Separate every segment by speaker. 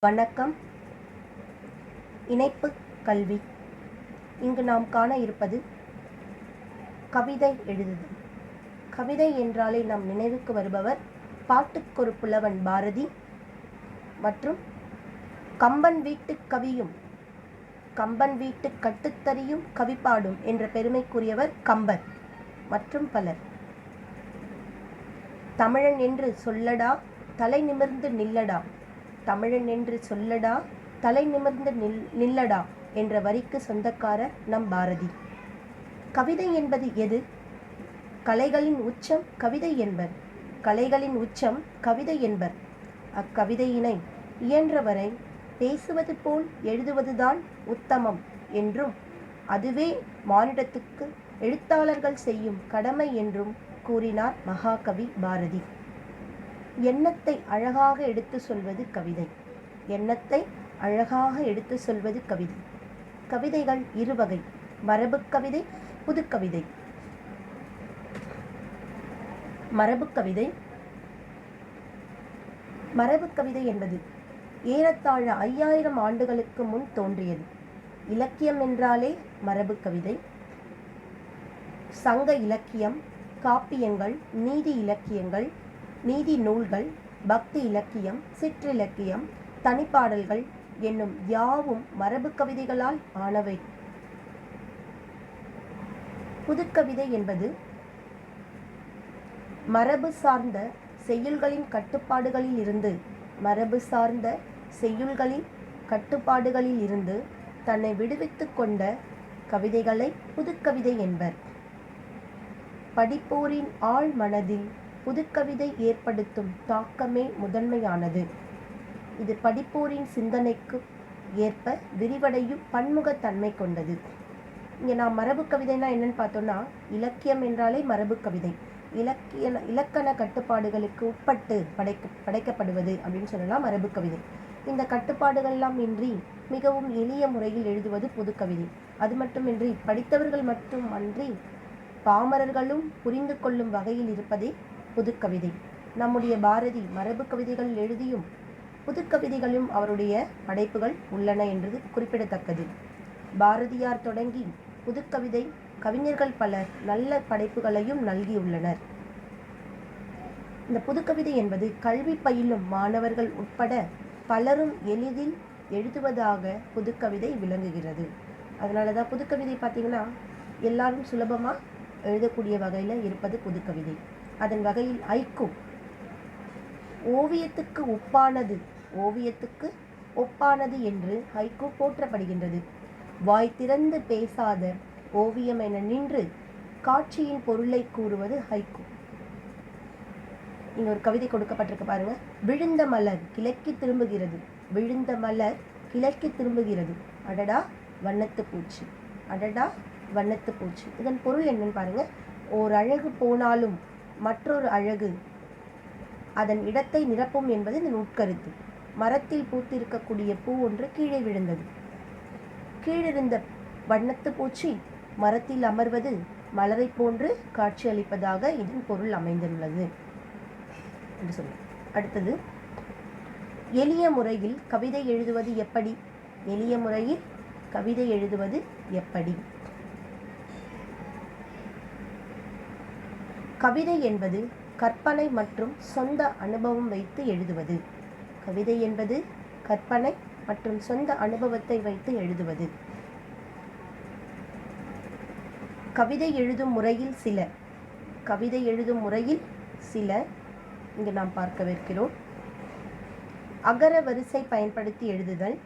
Speaker 1: வணக்கம். இணைப்பு கல்வி. இங்கு நாம் காண இருப்பது கவிதை எழுதுதல். கவிதை என்றாலே நம் நினைவுக்கு வருபவர் பாட்டுக்கொரு புலவன் பாரதி மற்றும் கம்பன் வீட்டு கவியும் கம்பன் வீட்டு கட்டுத்தறியும் கவிப்பாடும் என்ற பெருமைக்குரியவர் கம்பர் மற்றும் பலர். தமிழன் என்று சொல்லடா தலை நிமிர்ந்து நில்லடா, தமிழன் என்று சொல்லடா தலை நிமிர்ந்து நில்லடா என்ற வரிக்கு சொந்தக்காரர் நம் பாரதி. கவிதை என்பது எது? கலைகளின் உச்சம் கவிதை என்பர். கலைகளின் உச்சம் கவிதை என்பர். அக்கவிதையினை இயன்றவரை பேசுவது போல் எழுதுவதுதான் உத்தமம் என்றும் அதுவே மானிடத்துக்கு எழுத்தாளர்கள் செய்யும் கடமை என்றும் கூறினார் மகாகவி பாரதி. எண்ணத்தை அழகாக எடுத்து சொல்வது கவிதை. எண்ணத்தை அழகாக எடுத்து சொல்வது கவிதை. கவிதைகள் இருவகை: மரபு கவிதை, புதுக்கவிதை. மரபு கவிதை. மரபு கவிதை என்பது ஏறத்தாழ 5000 ஆண்டுகளுக்கு முன் தோன்றியது. இலக்கியம் என்றாலே மரபு கவிதை. சங்க இலக்கியம், காப்பியங்கள், நீதி இலக்கியங்கள், நீதி நூல்கள், பக்தி இலக்கியம், சிற்றிலக்கியம், தனிப்பாடல்கள் என்னும் யாவும் மரபு கவிதைகளால் ஆனவை. புதுக்கவிதை என்பது மரபு சார்ந்த செய்யுள்களின் கட்டுப்பாடுகளில் இருந்து தன்னை விடுவித்துக் கொண்ட கவிதைகளை புதுக்கவிதை என்பர். படிப்போரின் ஆழ் மனதில் புதுக்கவிதை ஏற்படுத்தும் தாக்கமே முதன்மையானது. இது படிப்போரின் சிந்தனைக்கு ஏற்ப விரிவடையும் பன்முகத்தன்மை கொண்டது. இங்கே நான் மரபு கவிதைனா என்னன்னு பார்த்தோம்னா, இலக்கியம் என்றாலே மரபு கவிதை. இலக்கண கட்டுப்பாடுகளுக்கு உட்பட்டு படைக்கப்படுவது அப்படின்னு சொல்லலாம் மரபு கவிதை. இந்த கட்டுப்பாடுகள்லாம் இன்றி மிகவும் எளிய முறையில் எழுதுவது புதுக்கவிதை. அது மட்டுமின்றி படித்தவர்கள் மட்டும் அன்றி பாமரர்களும் புரிந்து கொள்ளும் வகையில் இருப்பதே புதுக்கவிதை. நம்முடைய பாரதி மரபு கவிதைகள் எழுதியும் புதுக்கவிதைகளும் அவருடைய படைப்புகள் உள்ளன என்பது குறிப்பிடத்தக்கது. பாரதியார் தொடங்கி புதுக்கவிதை கவிஞர்கள் பலர் நல்ல படைப்புகளையும் நல்கியுள்ளனர். இந்த புதுக்கவிதை என்பது கல்வி பயிலும் மாணவர்கள் உட்பட பலரும் எளிதில் எழுதுவதாக புதுக்கவிதை விளங்குகிறது. அதனால தான் புதுக்கவிதை பார்த்திங்கன்னா எல்லாரும் சுலபமாக எழுதக்கூடிய வகையில் இருப்பது புதுக்கவிதை. அதன் வகையில் ஐக்கூ, ஓவியத்துக்கு ஒப்பானது என்று ஐக்கூ போற்றப்படுகின்றது. வாய் திறந்து பேசாத ஓவியம் என நின்று காட்சியின் பொருளை கூறுவது ஹைக்கூ. இங்க ஒரு கவிதை கொடுக்கப்பட்டிருக்கு பாருங்க. விழுந்த மலர் கிழக்கி திரும்புகிறது, விழுந்த மலர் கிழக்கி திரும்புகிறது, அடடா வண்ணத்து பூச்சி, அடடா வண்ணத்து பூச்சி. இதன் பொருள் என்னன்னு பாருங்க. ஓர் அழகு போனாலும் மற்றொரு அழகு அதன் இடத்தை நிரப்பும் என்பது இதன் உட்கருத்து. மரத்தில் பூத்திருக்கக்கூடிய பூ ஒன்று கீழே விழுந்தது. கீழிருந்த வண்ணத்து பூச்சி மரத்தில் அமர்வது மலரை போன்று காட்சியளிப்பதாக இதன் பொருள் அமைந்துள்ளது என்று சொல்ல. அடுத்தது, எளிய முறையில் கவிதை எழுதுவது எப்படி? எளிய முறையில் கவிதை எழுதுவது எப்படி? கவிதை என்பது கற்பனை மற்றும் சொந்த அனுபவம் வைத்து எழுதுவது. கவிதை என்பது கற்பனை மற்றும் சொந்த அனுபவத்தை வைத்து எழுதுவது. கவிதை எழுதும் முறையில் சில இங்கு நாம் பார்க்கவிருக்கிறோம். அகர வரிசை பயன்படுத்தி எழுதுதல்.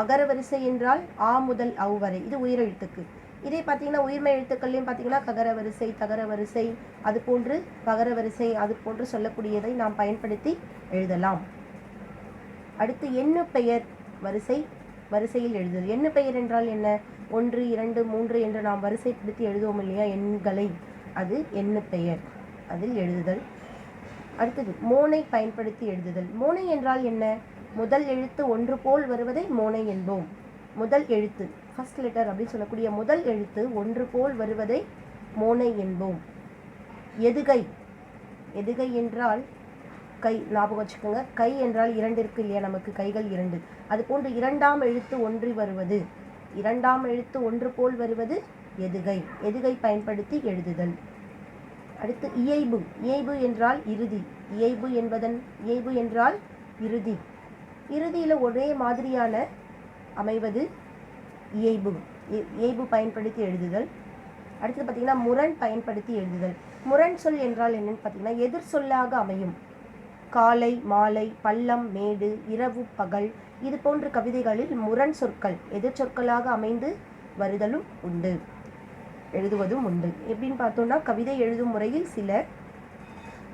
Speaker 1: அகர வரிசை என்றால் ஆ முதல் ஔ வரை, இது உயிரெழுத்துக்கு. இதே பார்த்தீங்கன்னா உயிர்மை எழுத்துக்கள்லையும் பார்த்தீங்கன்னா ககர வரிசை, தகர வரிசை, அது போன்று பகர வரிசை, அது போன்று சொல்லக்கூடியதை நாம் பயன்படுத்தி எழுதலாம். அடுத்து எண்ணு பெயர் வரிசையில் எழுதுதல். எண்ணு பெயர் என்றால் என்ன? 1, 2, 3 என்று நாம் வரிசைப்படுத்தி எழுதுவோம் இல்லையா எண்களை, அது எண்ணு பெயர், அதில் எழுதுதல். அடுத்தது மோனை பயன்படுத்தி எழுதுதல். மோனை என்றால் என்ன? முதல் எழுத்து ஒன்று போல் வருவதை மோனை என்போம். முதல் எழுத்து ஃபர்ஸ்ட் லெட்டர் அப்படின்னு சொல்லக்கூடிய முதல் எழுத்து ஒன்று போல் வருவதை மோனை என்போம். எதுகை என்றால் கை ஞாபகம் வச்சுக்கோங்க. கை என்றால் 2 இருக்கு இல்லையா, நமக்கு கைகள் 2. அதுபோன்று இரண்டாம் எழுத்து ஒன்றி வருவது, இரண்டாம் எழுத்து ஒன்று போல் வருவது எதுகை. எதுகை பயன்படுத்தி எழுதுதல். அடுத்து இயைபு. இயைபு என்றால் இறுதி. இயைபு என்றால் இறுதி. இறுதியில் ஒரே மாதிரியான அமைவது இயைபு. இயைபு பயன்படுத்தி எழுதுதல். அடுத்தது பார்த்திங்கன்னா முரண் பயன்படுத்தி எழுதுதல். முரண் சொல் என்றால் என்னென்னு பார்த்திங்கன்னா எதிர் சொல்லாக அமையும். காலை மாலை, பள்ளம் மேடு, இரவு பகல், இது போன்ற கவிதைகளில் முரண் சொற்கள் எதிர் சொற்களாக அமைந்து வருதலும் உண்டு, எழுதுவதும் உண்டு. எப்படின்னு பார்த்தோம்னா கவிதை எழுதும் முறையில் சிலர்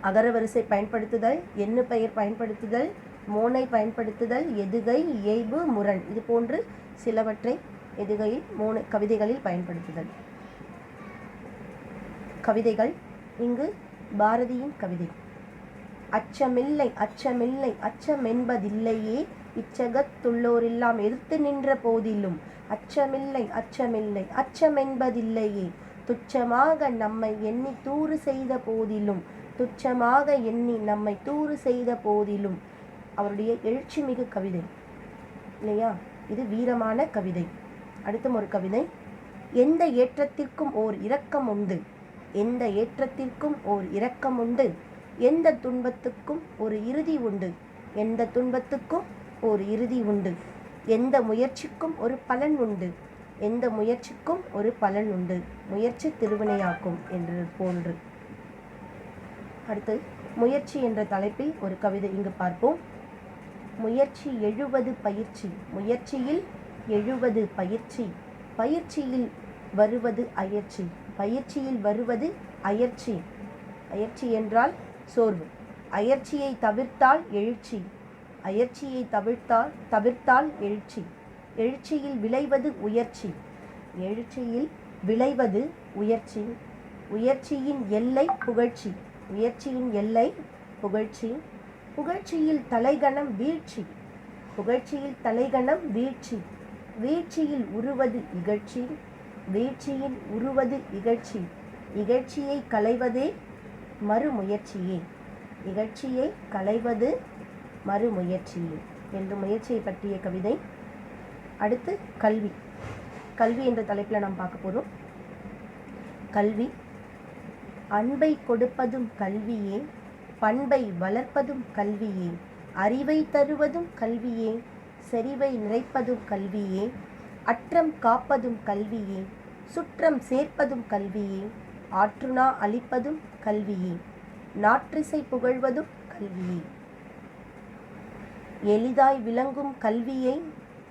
Speaker 1: அகரவரிசை பயன்படுத்துதல், எண்ணு பெயர் பயன்படுத்துதல், மோனை பயன்படுத்துதல், எதுகை, இயைபு, முரண், இது போன்று சிலவற்றை எதுகையில் மோனை கவிதைகளில் பயன்படுத்துதல். கவிதைகள். இங்கு பாரதியின் கவிதை. அச்சமில்லை அச்சமில்லை அச்சமென்பதில்லையே, இச்சகத்துள்ளோரெல்லாம் எதிர்த்து நின்ற போதிலும் அச்சமில்லை அச்சமில்லை அச்சமென்பதில்லையே, துச்சமாக நம்மை எண்ணி தூறு செய்த போதிலும் துச்சமாக எண்ணி நம்மை தூறு செய்த போதிலும். அவருடைய எழுச்சி மிகு கவிதை இல்லையா, இது வீரமான கவிதை. அடுத்தும் ஒரு கவிதை. எந்த ஏற்றத்திற்கும் ஓர் இரக்கம் உண்டு, எந்த ஏற்றத்திற்கும் ஓர் இரக்கம் உண்டு, எந்த துன்பத்துக்கும் ஒரு இறுதி உண்டு, எந்த துன்பத்துக்கும் ஒரு இறுதி உண்டு, எந்த முயற்சிக்கும் ஒரு பலன் உண்டு, எந்த முயற்சிக்கும் ஒரு பலன் உண்டு, முயற்சி திருவினையாக்கும் என்று போன்று. அடுத்து முயற்சி என்ற தலைப்பில் ஒரு கவிதை இங்கு பார்ப்போம். முயற்சி எழுவது பயிற்சி, முயற்சியில் எழுவது பயிற்சி, பயிற்சியில் வருவது அயற்சி, பயிற்சியில் வருவது அயற்சி. அயற்சி என்றால் சோர்வு. அயற்சியை தவிர்த்தால் எழுச்சி, அயற்சியை தவிர்த்தால் எழுச்சி, எழுச்சியில் விளைவது உயர்ச்சி, எழுச்சியில் விளைவது உயர்ச்சி, உயர்ச்சியின் எல்லை புகழ்ச்சி, உயர்ச்சியின் எல்லை புகழ்ச்சி, புகழ்ச்சியில் தலைகணம் வீழ்ச்சி, புகழ்ச்சியில் தலைகணம் வீழ்ச்சி, வீழ்ச்சியில் உருவது இகழ்ச்சி, வீழ்ச்சியில் உருவது இகழ்ச்சி, இகழ்ச்சியை களைவதே மறுமுயற்சியே, இகழ்ச்சியை களைவது மறுமுயற்சியே என்று முயற்சியை பற்றிய கவிதை. அடுத்து கல்வி. கல்வி என்ற தலைப்பில் நாம் பார்க்க போகிறோம். கல்வி. அன்பை கொடுப்பதும் கல்வியே, பண்பை வளர்ப்பதும் கல்வியே, அறிவை தருவதும் கல்வியே, செறிவை நிறைப்பதும் கல்வியே, அற்றம் காப்பதும் கல்வியே, சுற்றம் சேர்ப்பதும் கல்வியே, ஆற்றுணா அளிப்பதும் கல்வியே, நாற்றிசை புகழ்வதும் கல்வியே. எளிதாய் விளங்கும் கல்வியை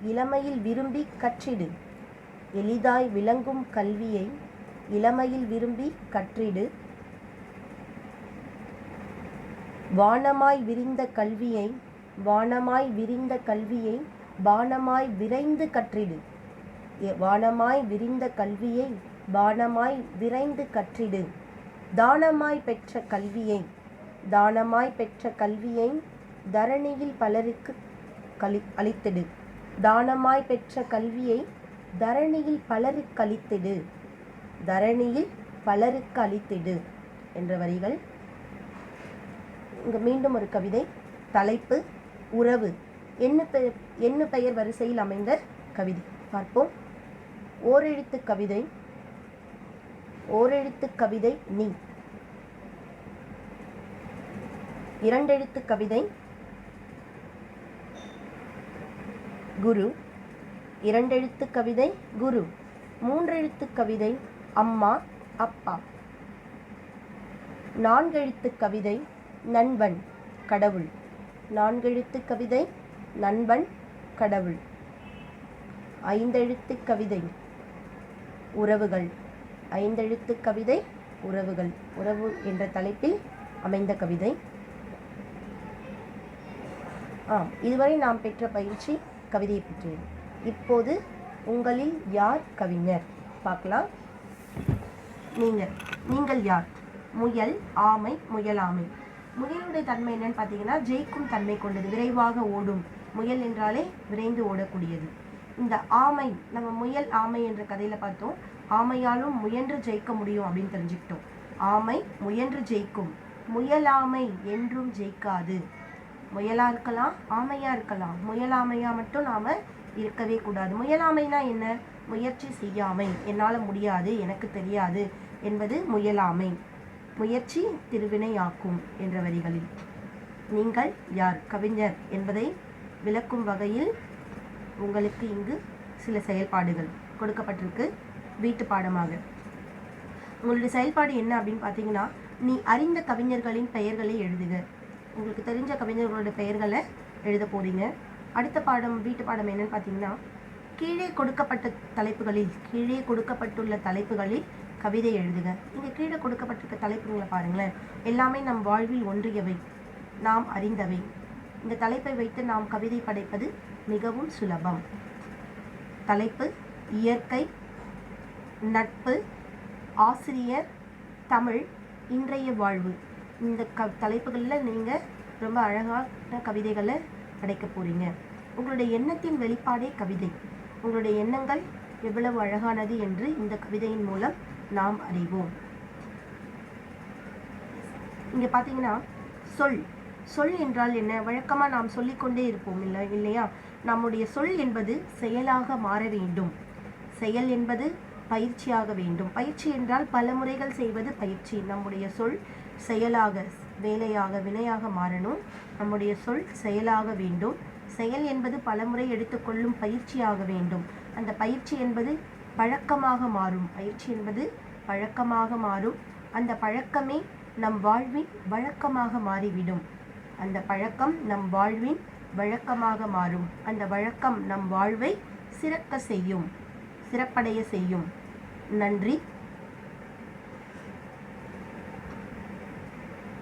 Speaker 1: இளமையில் விரும்பி கற்றிடு, எளிதாய் விளங்கும் கல்வியை இளமையில் விரும்பி கற்றிடு, வானமாய் விரிந்த கல்வியை வானமாய் விரிந்த கல்வியை பானமாய் விரைந்து கற்றிடு, வானமாய் விரிந்த கல்வியை பானமாய் விரைந்து கற்றிடு, தானமாய் பெற்ற கல்வியை தானமாய் பெற்ற கல்வியை தரணியில் பலருக்கு அளித்திடு, தானமாய் பெற்ற கல்வியை தரணியில் பலருக்கு அளித்திடு, தரணியில் பலருக்கு அளித்திடு என்ற வரிகள். இங்கு மீண்டும் ஒரு கவிதை. தலைப்பு உறவு. எண்ணு பெயர் வரிசையில் அமைந்த கவிதை பார்ப்போம். ஓரெழுத்து கவிதை. ஓரெழுத்து கவிதை நீ. இரண்டெழுத்து கவிதை குரு. இரண்டெழுத்து கவிதை குரு. மூன்றெழுத்து கவிதை அம்மா அப்பா. நான்கெழுத்து கவிதை நண்பன் கடவுள். நான்கெழுத்து கவிதை நண்பன் கடவுள். ஐந்தெழுத்து கவிதை உறவுகள். ஐந்தெழுத்து கவிதை உறவுகள். உறவு என்ற தலைப்பில் அமைந்த கவிதை. இதுவரை நாம் பெற்ற பயிற்சி கவிதையை பற்றியது. இப்போது உங்களில் யார் கவிஞர் பார்க்கலாம். நீங்கள் யார்? முயல், ஆமை, முயலாமை. முயலுடைய தன்மை என்னன்னு பார்த்தீங்கன்னா ஜெயிக்கும் தன்மை கொண்டது, விரைவாக ஓடும். முயல் என்றாலே விரைந்து ஓடக்கூடியது. இந்த ஆமை, நம்ம முயல் ஆமை என்ற கதையில் பார்த்தோம். ஆமையாலும் முயன்று ஜெயிக்க முடியும் அப்படின்னு தெரிஞ்சுக்கிட்டோம். ஆமை முயன்று ஜெயிக்கும், முயலாமை என்றும் ஜெயிக்காது. முயலா இருக்கலாம், ஆமையா இருக்கலாம். முயலாமையா மட்டும் நாம இருக்கவே கூடாது. முயலாமைனா என்ன? முயற்சி செய்யாமை, என்னால் முடியாது, எனக்கு தெரியாது என்பது முயலாமை. முயற்சி திருவினையாக்கும் என்ற வரிகளில். நீங்கள் யார்? கவிஞர் என்பதை விளக்கும் வகையில் உங்களுக்கு இங்கு சில செயல்பாடுகள் கொடுக்கப்பட்டிருக்கு வீட்டு பாடமாக. உங்களுடைய செயல்பாடு என்ன அப்படின்னு பார்த்தீங்கன்னா, நீ அறிந்த கவிஞர்களின் பெயர்களை எழுதுக. உங்களுக்கு தெரிஞ்ச கவிஞர்களோட பெயர்களை எழுத போறீங்க. அடுத்த பாடம், வீட்டு பாடம் என்னன்னு பார்த்தீங்கன்னா, கீழே கொடுக்கப்பட்டுள்ள தலைப்புகளில் கவிதை எழுதுக. இங்கே கீழே கொடுக்கப்பட்டிருக்க தலைப்புகளை பாருங்களேன். எல்லாமே நம் வாழ்வில் ஒன்றியவை, நாம் அறிந்தவை. இந்த தலைப்பை வைத்து நாம் கவிதை படைப்பது மிகவும் சுலபம். தலைப்பு: இயற்கை, நட்பு, ஆசிரியர், தமிழ், இன்றைய வாழ்வு. இந்த தலைப்புகளில் நீங்கள் ரொம்ப அழகான கவிதைகளை படைக்க போகிறீங்க. உங்களுடைய எண்ணத்தின் வெளிப்பாடே கவிதை. உங்களுடைய எண்ணங்கள் எவ்வளவு அழகானது என்று இந்த கவிதையின் மூலம் நாம் அறிவோம். இங்கே பார்த்தீங்கன்னா, சொல் என்றால் என்ன? வழக்கமாக நாம் சொல்லிக்கொண்டே இருப்போம் இல்லையா? நம்முடைய சொல் என்பது செயலாக மாற வேண்டும். செயல் என்பது பயிற்சியாக வேண்டும். பயிற்சி என்றால் பல முறைகள் செய்வது பயிற்சி. நம்முடைய சொல் செயலாக, வேலையாக, வினையாக மாறணும். நம்முடைய சொல் செயலாக வேண்டும். செயல் என்பது பலமுறை எடுத்துக்கொள்ளும் பயிற்சியாக வேண்டும். அந்த பயிற்சி என்பது பழக்கமாக மாறும். அந்த பழக்கமே நம் வாழ்வின் வழக்கமாக மாறிவிடும். அந்த பழக்கம் நம் வாழ்வின் வழக்கமாக மாறும். அந்த வழக்கம் நம் வாழ்வை சிறப்படைய செய்யும். நன்றி.